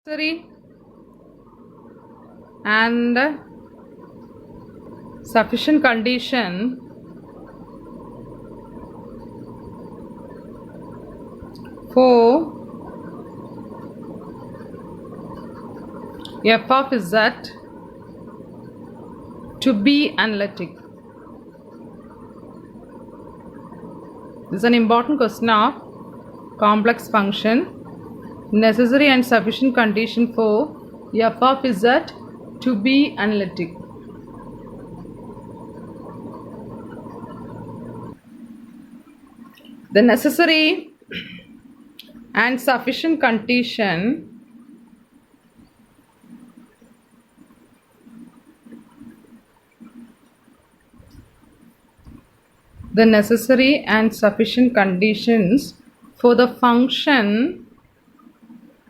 Necessary and sufficient condition for f of z to be analytic. This is an important question of complex function. Necessary and sufficient condition for f of z to be analytic. The necessary and sufficient condition the necessary and sufficient conditions for the function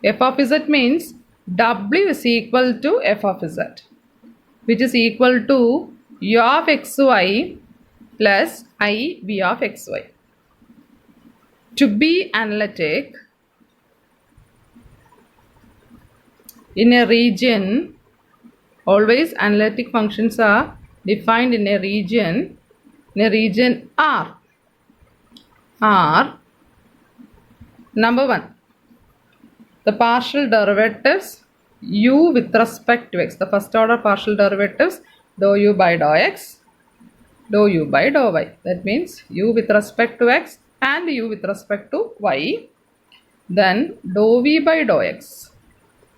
f of z means w is equal to f of z, which is equal to u of xy plus I v of xy. To be analytic in a region, always analytic functions are defined in a region R. Number 1, the partial derivatives u with respect to x, the first order partial derivatives dou u by dou x, dou u by dou y. That means u with respect to x and u with respect to y. Then dou v by dou x,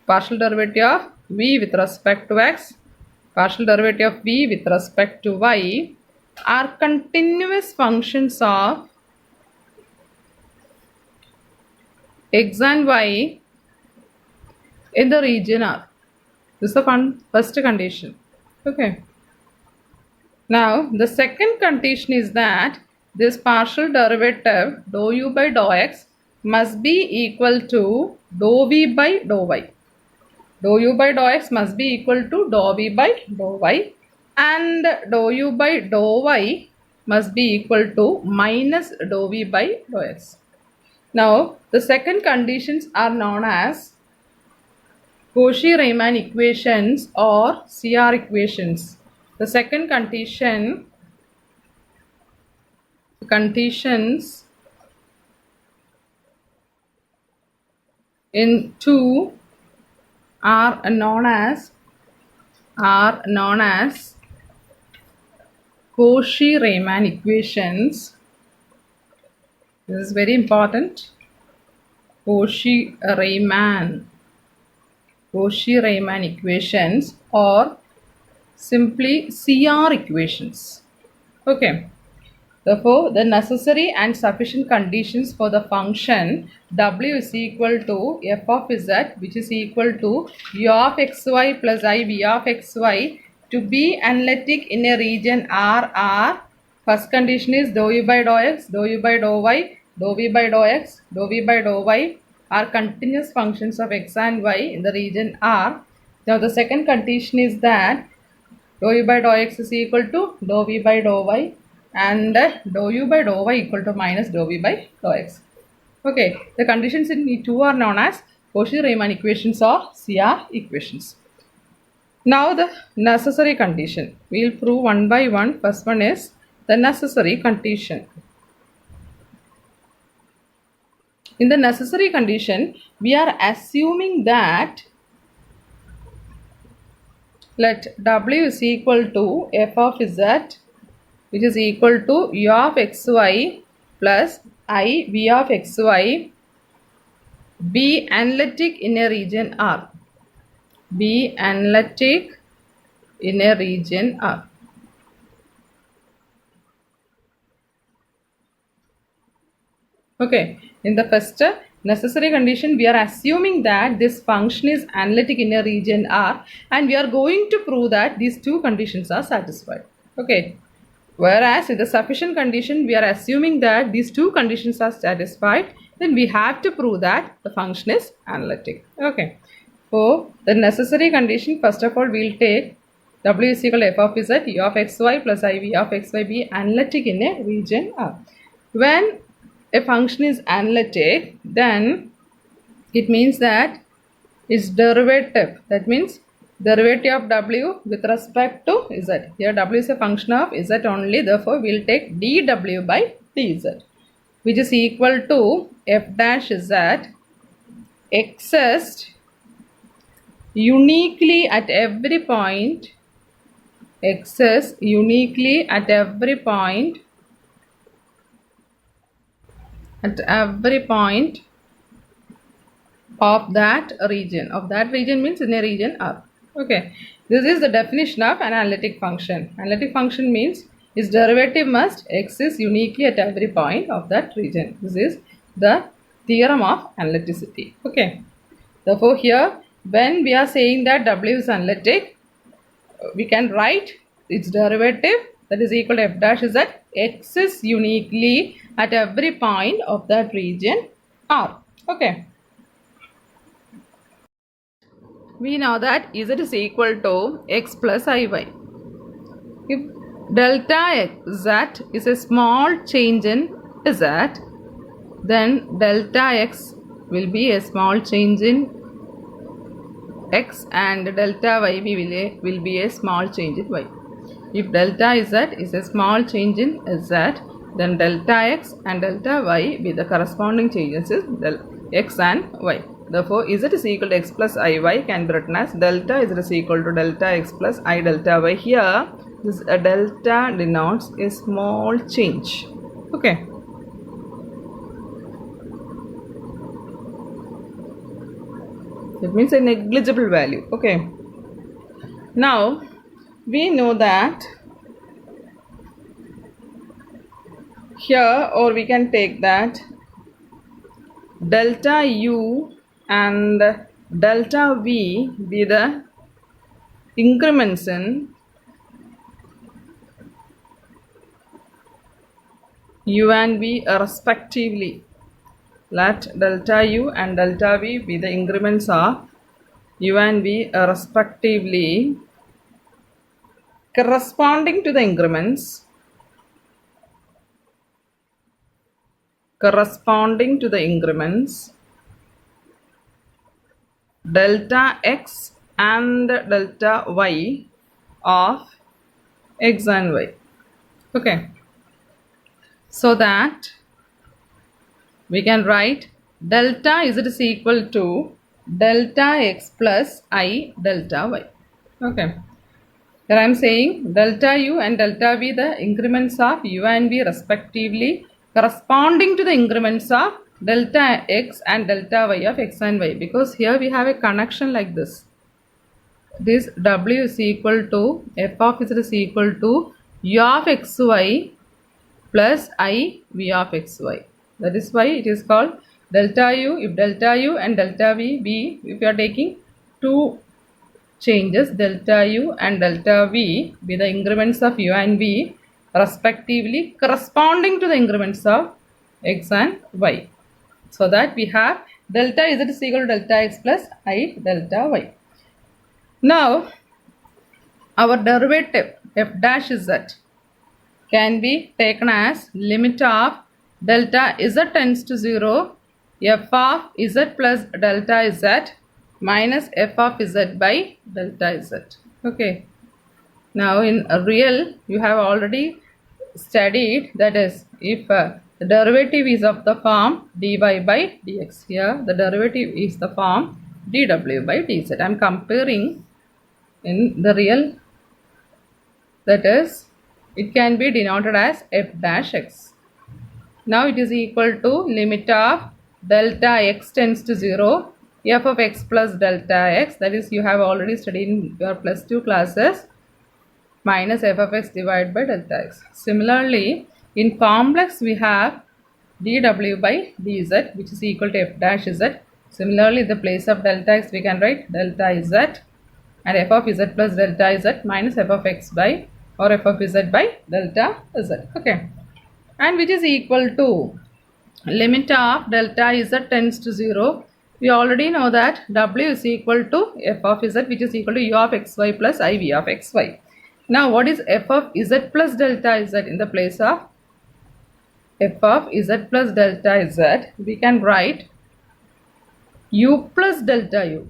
partial derivative of v with respect to x, partial derivative of v with respect to y are continuous functions of x and y in the region R. This is the first condition. Okay. Now the second condition is that this partial derivative dou u by dou x must be equal to dou v by dou y. Dou u by dou x must be equal to dou v by dou y, and dou u by dou y must be equal to minus dou v by dou x. Now the second conditions are known as Cauchy-Riemann equations or CR equations. The second conditions in 2 are known as Cauchy-Riemann equations. This is very important. Cauchy-Riemann equations or simply CR equations. Okay. Therefore, the necessary and sufficient conditions for the function w is equal to f of z, which is equal to u of xy plus I v of xy to be analytic in a region R are, first condition is dou u by dou x, dou u by dou y, dou v by dou x, dou v by dou y are continuous functions of x and y in the region R. Now the second condition is that dou u by dou x is equal to dou v by dou y and dou u by dou y equal to minus dou v by dou x. Okay, the conditions in E2 are known as Cauchy-Riemann equations or CR equations. Now the necessary condition. We will prove one by one. First one is the necessary condition. In the necessary condition, we are assuming that let w is equal to f of z, which is equal to u of xy plus I v of xy be analytic in a region R. Be analytic in a region R. Okay, in the first necessary condition, we are assuming that this function is analytic in a region R, and we are going to prove that these two conditions are satisfied. Okay. Whereas in the sufficient condition, we are assuming that these two conditions are satisfied, then we have to prove that the function is analytic. Okay. For the necessary condition, first of all, we will take w is equal to f of z, u of xy plus I v of xy be analytic in a region R. When a function is analytic, then it means that its derivative. That means derivative of w with respect to z. Here w is a function of z only. Therefore, we will take dw by dz, which is equal to f dash z exists uniquely at every point, exists uniquely at every point, of that region. Of that region means in a region R. Okay, this is the definition of an analytic function. Analytic function means its derivative must exist uniquely at every point of that region. This is the theorem of analyticity. Okay, therefore here when we are saying that W is analytic, we can write its derivative, that is equal to f dash z exists uniquely at every point of that region R. Okay. We know that z is equal to x plus iy. If delta z is a small change in z, then delta x will be a small change in x and delta y will be a small change in y. If delta z is a small change in z, then delta x and delta y be the corresponding changes in x and y. Therefore, z is equal to x plus iy can be written as delta z is equal to delta x plus I delta y. Here, this delta denotes a small change. Okay. It means a negligible value. Okay. Now, we know that here, or we can take that delta u and delta v be the increments in u and v respectively. Let delta u and delta v be the increments of u and v respectively, corresponding to the increments delta x and delta y of x and y. Okay, so that we can write delta z is equal to delta x plus I delta y. Okay, here I am saying delta u and delta v the increments of u and v respectively, corresponding to the increments of delta x and delta y of x and y, because here we have a connection like this. This w is equal to f of z is equal to u of xy plus I v of xy. That is why it is called delta u. If delta u and delta v be, if you are taking two changes, delta u and delta v be the increments of u and v respectively, corresponding to the increments of x and y, so that we have delta z is equal to delta x plus I delta y. Now, our derivative f dash z can be taken as limit of delta z tends to 0, f of z plus delta z minus f of z by delta z. Okay. Now, in real, you have already studied, that is, if the derivative is of the form dy by dx, here the derivative is the form dw by dz. I am comparing in the real, that is, it can be denoted as f dash x. Now it is equal to limit of delta x tends to 0, f of x plus delta x, that is, you have already studied in your plus 2 classes, minus f of x divided by delta x. Similarly, in complex we have dw by dz, which is equal to f dash z. Similarly, in the place of delta x we can write delta z and f of z plus delta z minus f of x by, or f of z by delta z. Okay, and which is equal to limit of delta z tends to 0. We already know that w is equal to f of z, which is equal to u of xy plus I v of xy. Now, what is f of z plus delta z? In the place of f of z plus delta z, we can write u plus delta u.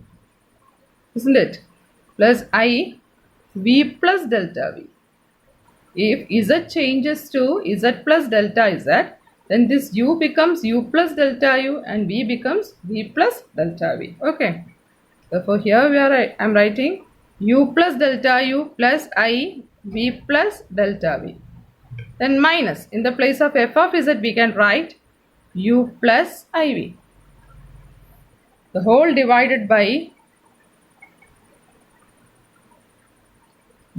isn't it? Plus I v plus delta v. If z changes to z plus delta z, then this u becomes u plus delta u and v becomes v plus delta v. Okay. Therefore, here I am writing u plus delta u plus I v plus delta v. Then minus, in the place of f of z we can write u plus iv. The whole divided by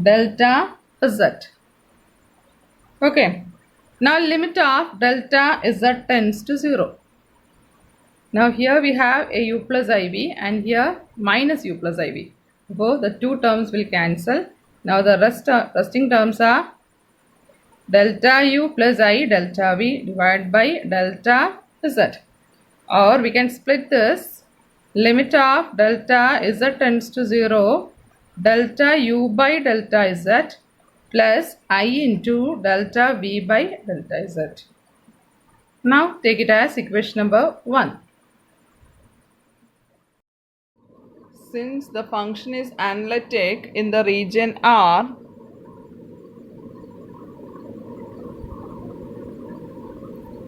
delta z. Okay. Now limit of delta z tends to 0. Now here we have a u plus iv and here minus u plus iv. Therefore, the two terms will cancel. Now the resting terms are delta u plus I delta v divided by delta z. Or we can split this. Limit of delta z tends to 0, delta u by delta z plus I into delta v by delta z. Now take it as equation number 1. Since the function is analytic in the region R,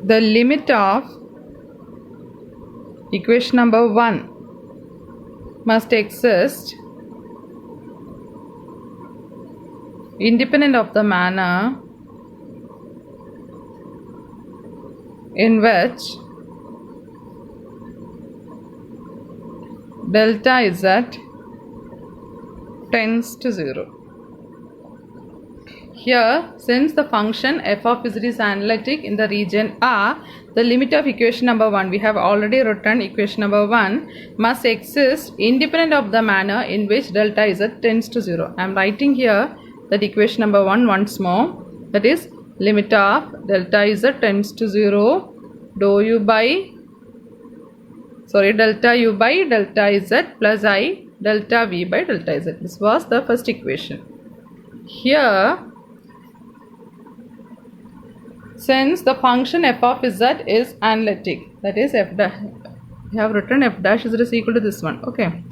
the limit of equation number 1 must exist independent of the manner in which delta z tends to 0. Here, since the function f of z is analytic in the region R, the limit of equation number 1, we have already written equation number 1, must exist independent of the manner in which delta z tends to 0. I am writing here that equation number 1 once more, that is limit of delta z tends to 0, delta u by delta z plus I delta v by delta z. This was the first equation. Here, since the function f of z is analytic, that is f dash, we have written f dash z is equal to this one. Okay.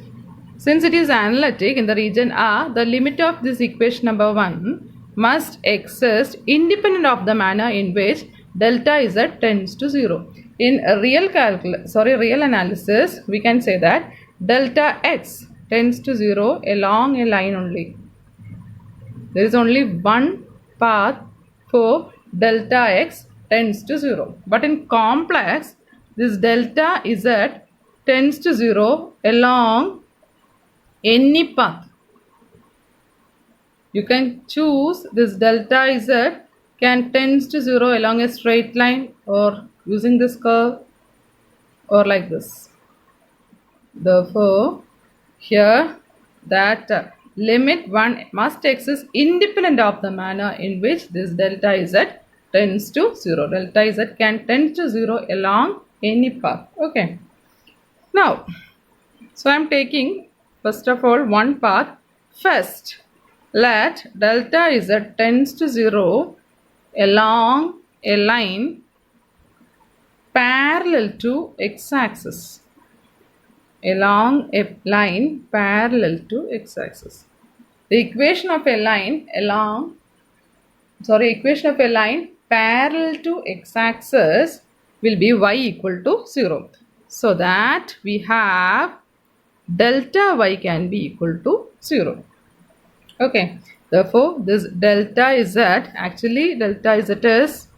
Since it is analytic in the region R, the limit of this equation number 1 must exist independent of the manner in which delta z tends to 0. In a real analysis, we can say that delta x tends to 0 along a line only. There is only one path for delta x tends to 0. But in complex, this delta z tends to 0 along any path. You can choose this delta z can tends to 0 along a straight line or using this curve or like this. Therefore, here that limit 1 must exist independent of the manner in which this delta z tends to 0. Delta z can tend to 0 along any path. Okay. Now, so I am taking first of all one path. First, let delta z tends to 0 along a line parallel to x-axis. Along a line parallel to x-axis. The equation of a line parallel to x-axis will be y equal to 0. So that we have delta y can be equal to 0. Okay. Therefore, this delta z, actually delta z is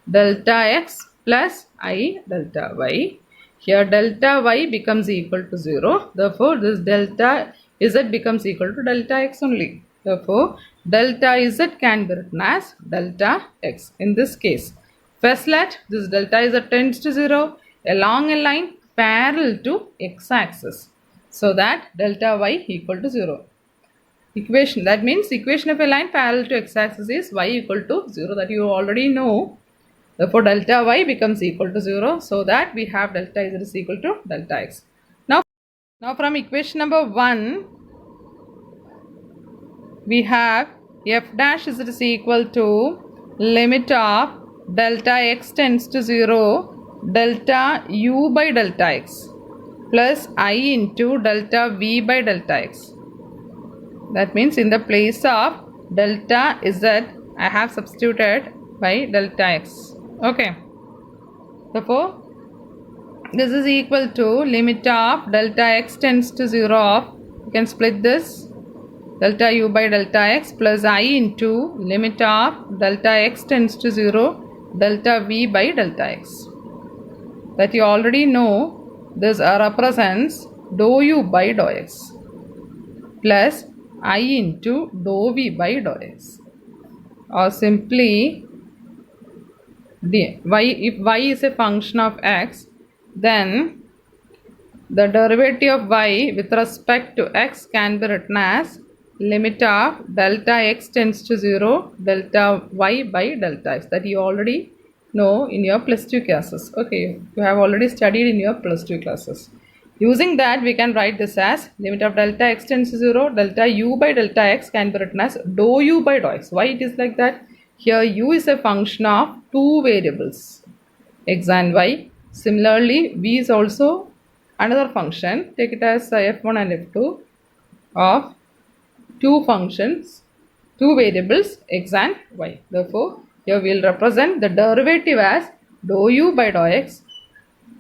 delta x plus I delta y. Here delta y becomes equal to 0. Therefore, this delta z becomes equal to delta x only. Therefore, delta z can be written as delta x. In this case, first let this delta z tends to 0 along a line parallel to x-axis. So that delta y equal to 0. Equation, that means equation of a line parallel to x-axis is y equal to 0, that you already know. Therefore, delta y becomes equal to 0, so that we have delta z is equal to delta x. Now from equation number 1, we have f dash is equal to limit of delta x tends to 0, delta u by delta x. plus I into delta V by delta X. That means in the place of delta Z, I have substituted by delta X. Okay. Therefore, this is equal to limit of delta X tends to 0 of, you can split this, delta U by delta X plus I into limit of delta X tends to 0 delta V by delta X. That you already know, this represents dou U by dou X plus I into dou V by dou X, or simply if y is a function of x, then the derivative of y with respect to x can be written as limit of delta x tends to 0 delta y by delta x, that you already know in your plus 2 classes. Okay, you have already studied in your plus 2 classes. Using that, we can write this as limit of delta x tends to 0 delta u by delta x can be written as dou u by dou x. Why it is like that? Here u is a function of two variables, x and y. Similarly, v is also another function. Take it as f1 and f2 of two functions, two variables, x and y. Therefore, here we will represent the derivative as dou u by dou x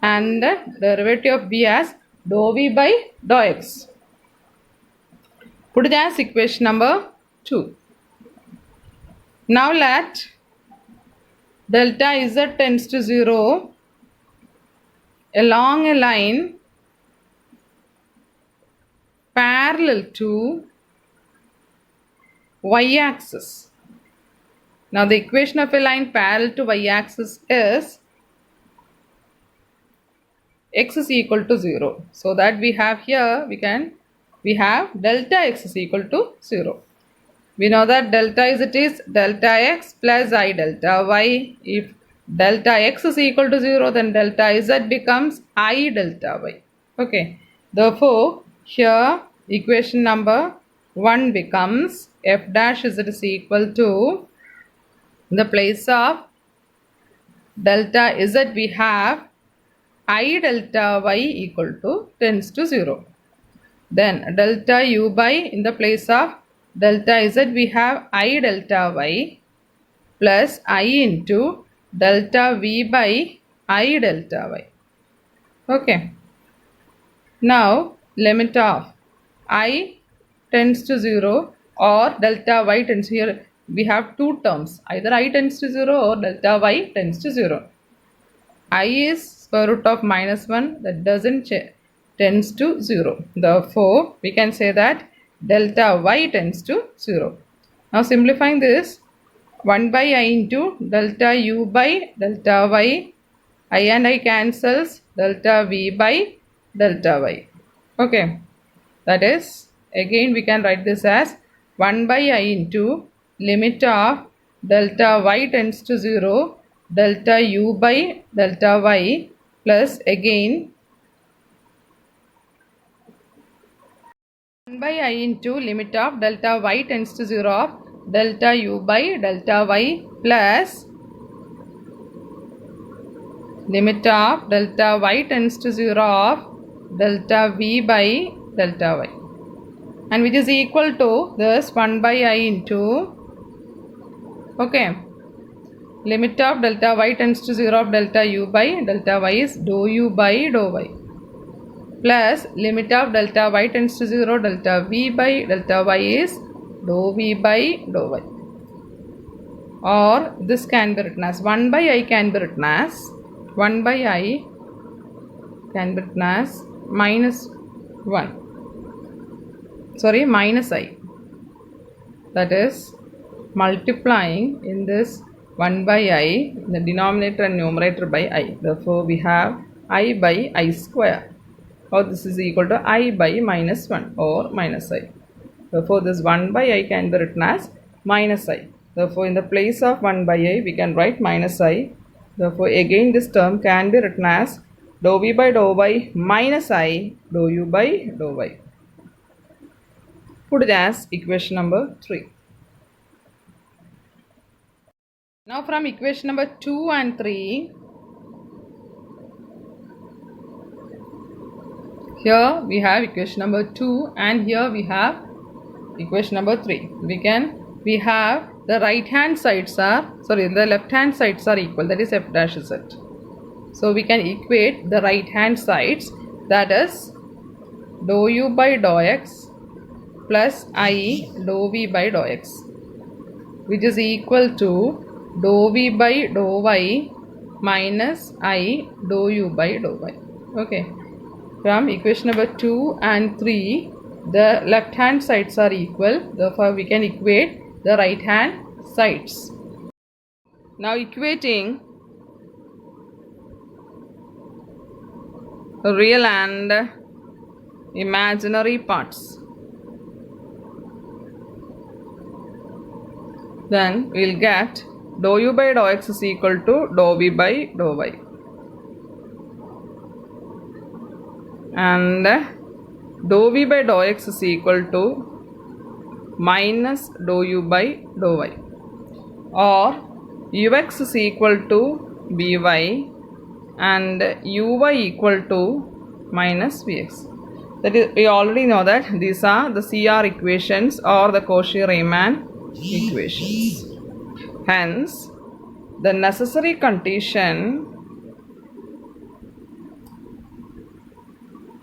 and the derivative of v as dou v by dou x. Put it as equation number 2. Now let delta z tends to 0 along a line parallel to y-axis. Now the equation of a line parallel to y-axis is x is equal to 0. So that we have here, we have delta x is equal to 0. We know that delta is delta x plus I delta y. If delta x is equal to 0, then delta z becomes I delta y. Okay. Therefore, here equation number 1 becomes f dash z is equal to, in the place of delta z we have I delta y equal to tends to 0. Then delta u by, in the place of delta z we have I delta y plus I into delta v by I delta y. Okay. Now limit of I tends to 0 or delta y tends, here we have two terms, either I tends to 0 or delta y tends to 0. I is square root of minus 1, that doesn't tends to 0. Therefore, we can say that delta y tends to 0. Now simplifying this, 1 by I into delta u by delta y, I and I cancels, delta v by delta y. Okay, that is, again we can write this as 1 by I into limit of delta y tends to 0 delta u by delta y plus again 1 by I into limit of delta y tends to 0 of delta u by delta y plus limit of delta y tends to 0 of delta v by delta y, and which is equal to this 1 by I into, okay, limit of delta y tends to 0 of delta u by delta y is dou u by dou y plus limit of delta y tends to 0 delta v by delta y is dou v by dou y, or this can be written as 1 by I can be written as 1 by I can be written as minus 1, sorry, minus I, that is multiplying in this 1 by I, in the denominator and numerator by I. Therefore, we have I by I square, or this is equal to I by minus 1 or minus I. Therefore, this 1 by I can be written as minus I. Therefore, in the place of 1 by I, we can write minus I. Therefore, again this term can be written as dou v by dou y minus I dou u by dou y. Put it as equation number 3. Now from equation number 2 and 3, Here we have equation number 2 and here we have equation number 3. We have the right hand sides are, sorry, the left hand sides are equal, that is f dash z. So we can equate the right hand sides, that is dou u by dou x plus I dou v by dou x, which is equal to dou v by dou y minus I dou u by dou y. Okay. From equation number 2 and 3, the left hand sides are equal, therefore we can equate the right hand sides. Now equating real and imaginary parts, then we will get dou u by dou x is equal to dou v by dou y, and dou v by dou x is equal to minus dou u by dou y, or ux is equal to by and uy equal to minus vx. That is, we already know that these are the CR equations or the Cauchy-Riemann equations. Hence, the necessary condition,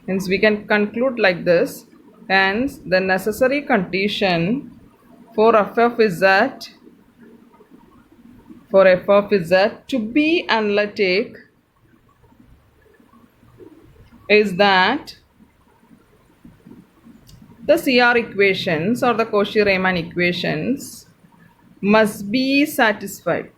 hence we can conclude like this. Hence, the necessary condition for f of z to be analytic is that the CR equations or the Cauchy-Riemann equations must be satisfied.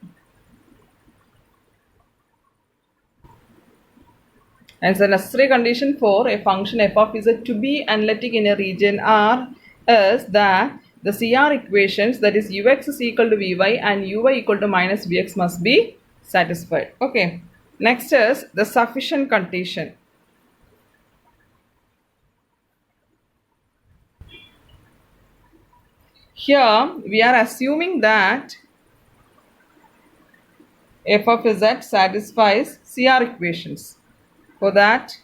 As a necessary condition for a function f of z to be analytic in a region R is that the CR equations, that is ux is equal to vy and uy equal to minus vx, must be satisfied. Okay. Next is the sufficient condition. Here we are assuming that f of z satisfies CR equations. For that,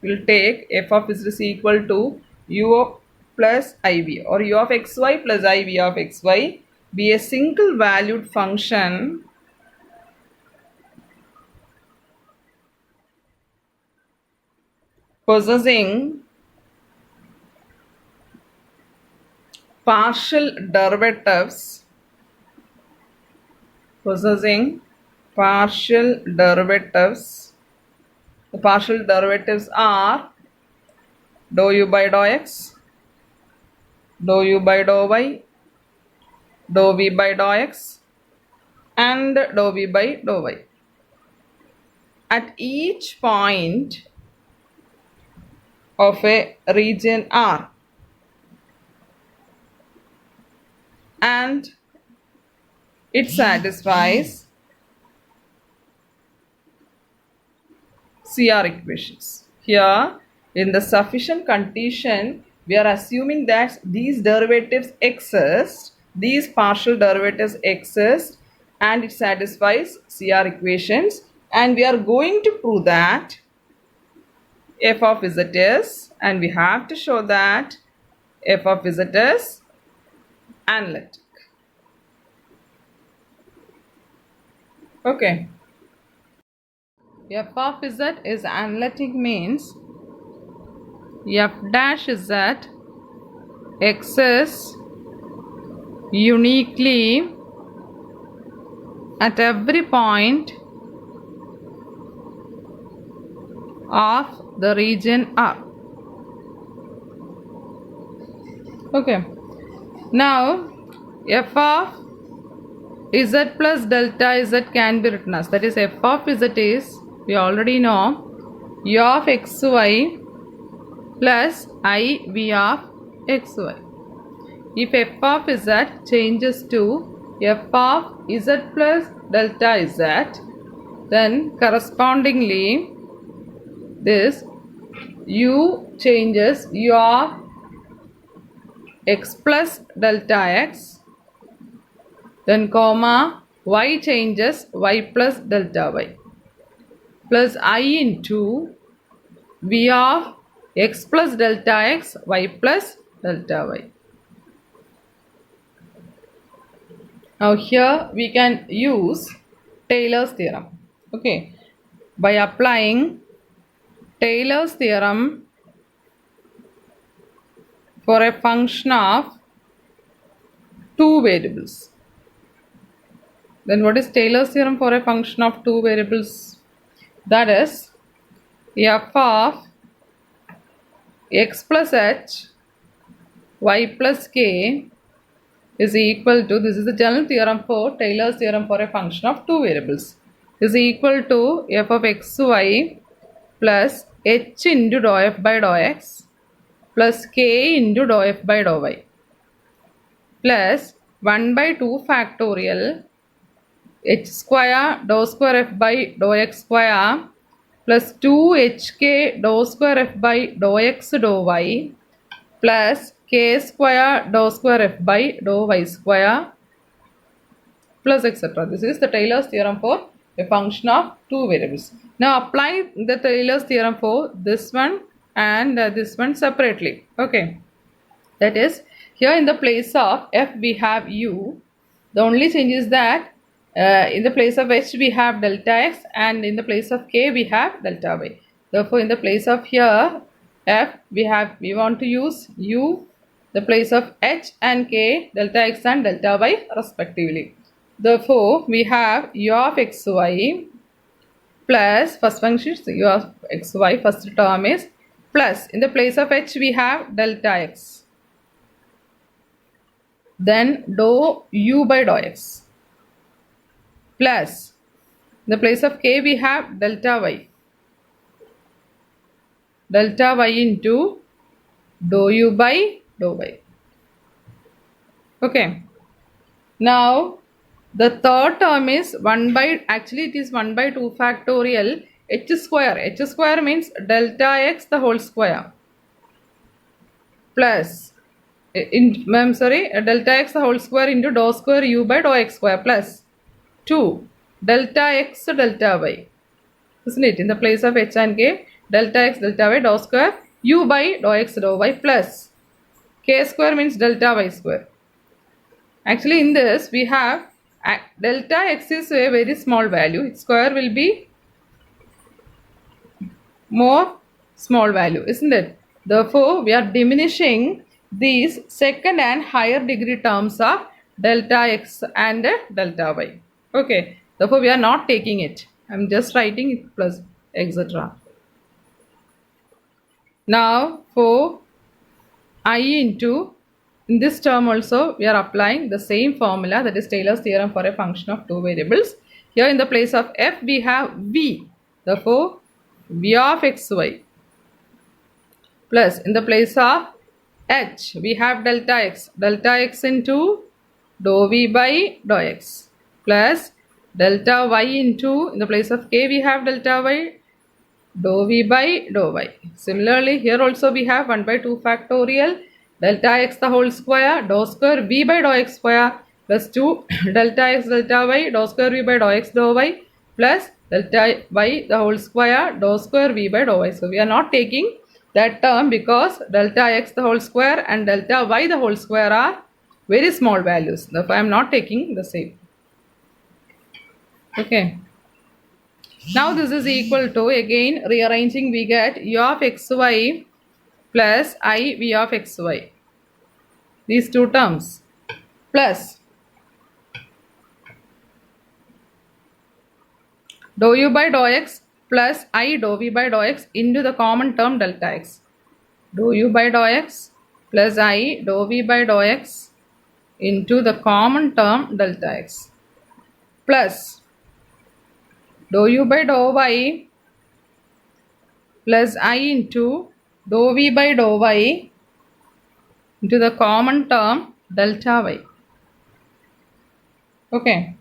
we will take f of z is equal to u plus iv, or u of xy plus iv of xy be a single valued function possessing partial derivatives The partial derivatives are dou u by dou x, dou u by dou y, dou v by dou x, and dou v by dou y. At each point of a region R, and it satisfies CR equations. Here, in the sufficient condition, we are assuming that these derivatives exist, these partial derivatives exist, and it satisfies CR equations, and we are going to prove that f of z is, and we have to show that f of z is analytic. Okay. F of z is analytic means f dash z exists uniquely at every point of the region R. Okay. Now, f of z plus delta z can be written as, that is f of z is, we already know, u of xy plus I v of xy. If f of z changes to f of z plus delta z, then correspondingly this u changes u of x plus delta x, then comma y changes y plus delta y, plus I into v of x plus delta x, y plus delta y. Now here we can use Taylor's theorem. Okay, by applying Taylor's theorem for a function of two variables. Then what is Taylor's theorem for a function of two variables? That is f of x plus h, y plus k is equal to, this is the general theorem for Taylor's theorem for a function of two variables, is equal to f of xy plus h into dou f by dou x plus k into dou f by dou y plus 1 by 2 factorial h square dou square f by dou x square plus 2hk dou square f by dou x dou y plus k square dou square f by dou y square plus etc. This is the Taylor's theorem for a function of two variables. Now apply the Taylor's theorem for this one and this one separately. Okay, that is, here in the place of f we have u. The only change is that in the place of h we have delta x and in the place of k we have delta y. Therefore in the place of here f we want to use u, the place of h and k, delta x and delta y respectively. Therefore we have u of xy plus, first function is u of xy, first term is plus, in the place of h we have delta x, then dou u by dou x plus, in the place of k we have delta y into dou u by dou y. Okay, now the third term is 1 by, actually it is 1 by 2 factorial h square. H square means delta x the whole square plus delta x the whole square into dou square u by dou x square plus 2 delta x delta y, isn't it? In the place of h and k, delta x delta y dou square u by dou x dou y plus k square means delta y square. Actually in this we have delta x is a very small value, its square will be more small value, isn't it? Therefore we are diminishing these second and higher degree terms of delta x and delta y. Okay, therefore we are not taking it. I am just writing it plus etc. Now for I into, in this term also we are applying the same formula, that is Taylor's theorem for a function of two variables. Here in the place of f we have v, therefore v of xy plus, in the place of h we have delta x into dou v by dou x plus delta y into, in the place of k we have delta y dou v by dou y. Similarly here also we have 1 by 2 factorial delta x the whole square dou square v by dou x square plus 2 delta x delta y dou square v by dou x dou y plus delta y the whole square dou square v by dou y. So we are not taking that term because delta x the whole square and delta y the whole square are very small values. Therefore I am not taking the same. Okay. Now this is equal to, again rearranging we get u of xy plus I v of xy, these two terms, plus dou u by dou x plus I dou v by dou x into the common term delta x, dou u by dou x plus I dou v by dou x into the common term delta x plus dou u by dou y plus I into dou v by dou y into the common term delta y. Okay.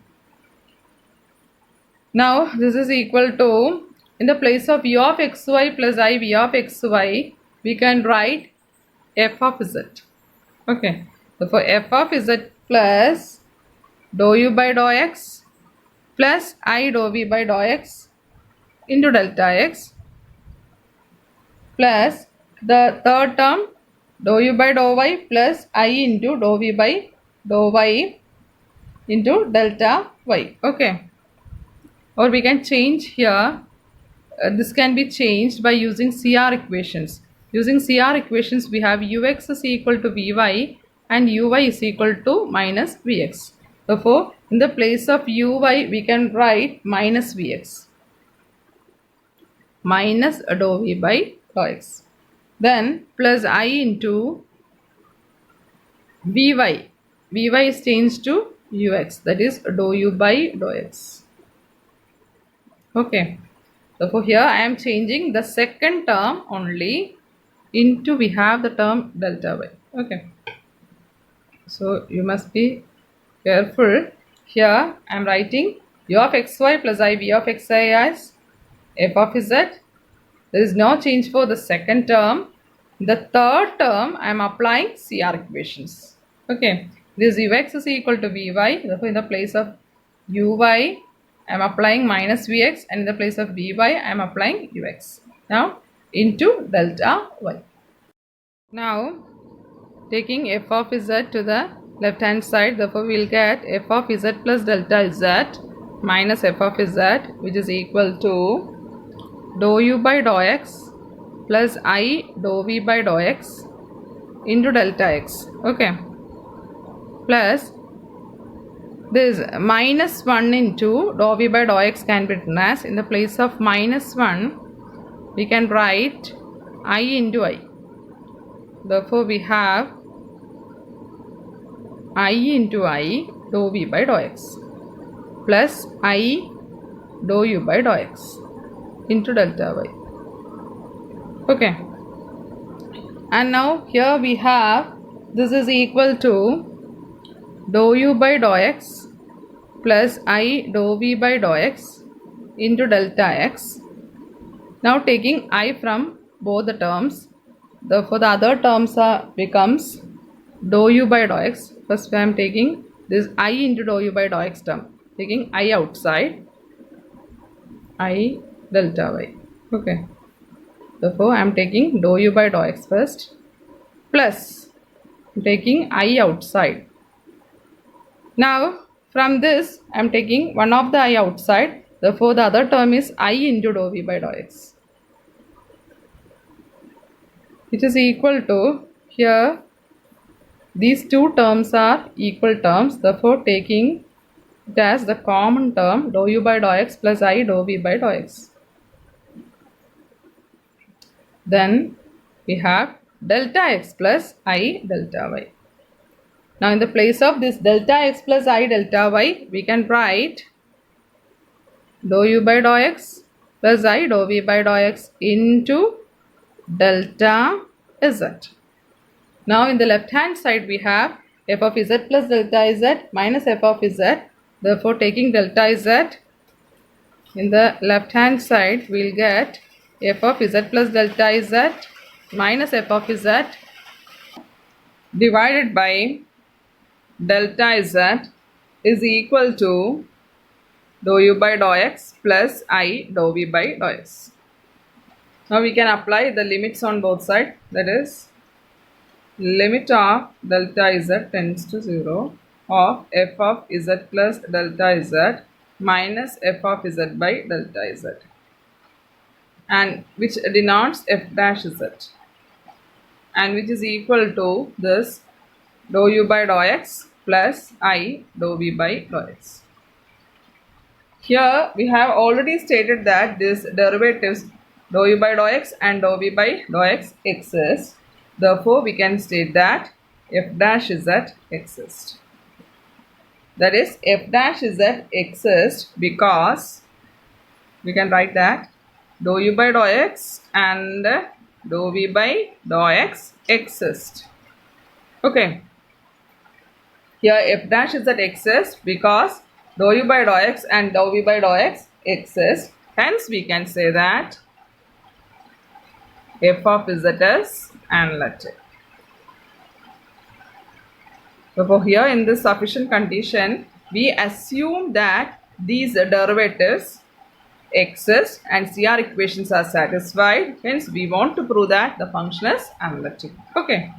Now this is equal to, in the place of u of xy plus I v of xy, we can write f of z. Okay. So for f of z plus dou u by dou x plus I dou v by dou x into delta x plus the third term dou u by dou y plus I into dou v by dou y into delta y. Okay, or we can change here. This can be changed by using CR equations. Using CR equations, we have ux is equal to vy and uy is equal to minus vx. Therefore, in the place of uy, we can write minus vx, minus dou v by dou x. Then plus I into vy. Vy is changed to ux, that is dou u by dou x. Okay. Therefore, here I am changing the second term only into we have the term delta y. Okay. So, you must be careful. Here I am writing u of xy plus I v of xi as f of z. There is no change for the second term. The third term I am applying CR equations. Okay. This ux is equal to vy. Therefore, in the place of uy, I am applying minus vx, and in the place of vy, I am applying ux. Now, into delta y. Now, taking f of z to the left hand side, therefore, we will get f of z plus delta z minus f of z, which is equal to dou u by dou x plus I dou v by dou x into delta x. Okay. Plus this minus 1 into dou v by dou x can be written as, in the place of minus 1, we can write I into I. Therefore, we have I into I dou v by dou x plus I dou u by dou x into delta y. Okay. And now here we have this is equal to dou u by dou x plus I dou v by dou x into delta x. Now taking I from both the terms, therefore the other terms becomes dou u by dou x. First I am taking this I into dou u by dou x term, taking I outside, I delta y. Okay. Therefore I am taking dou u by dou x first, plus taking I outside. Now from this I am taking one of the I outside, therefore the other term is I into dou v by dou x, which is equal to, here these two terms are equal terms, therefore taking it as the common term dou u by dou x plus I dou v by dou x. Then we have delta x plus I delta y. Now in the place of this delta x plus I delta y, we can write dou u by dou x plus I dou v by dou x into delta z. Now in the left hand side we have f of z plus delta z minus f of z. Therefore, taking delta z in the left hand side, we will get f of z plus delta z minus f of z divided by delta z is equal to dou u by dou x plus I dou v by dou x. Now we can apply the limits on both sides, that is limit of delta z tends to 0 of f of z plus delta z minus f of z by delta z, and which denotes f dash z, and which is equal to this dou u by dou x plus I dou v by dou x. Here we have already stated that this derivatives dou u by dou x and dou v by dou x exist. Therefore, we can state that f dash z exists. That is, f dash z exists because we can write that dou u by dou x and dou v by dou x exist. Okay. Here f dash z exists because dou u by dou x and dou v by dou x exist. Hence, we can say that f of z is analytic. Therefore, here in this sufficient condition, we assume that these derivatives exists and CR equations are satisfied. Hence, we want to prove that the function is analytic. Okay.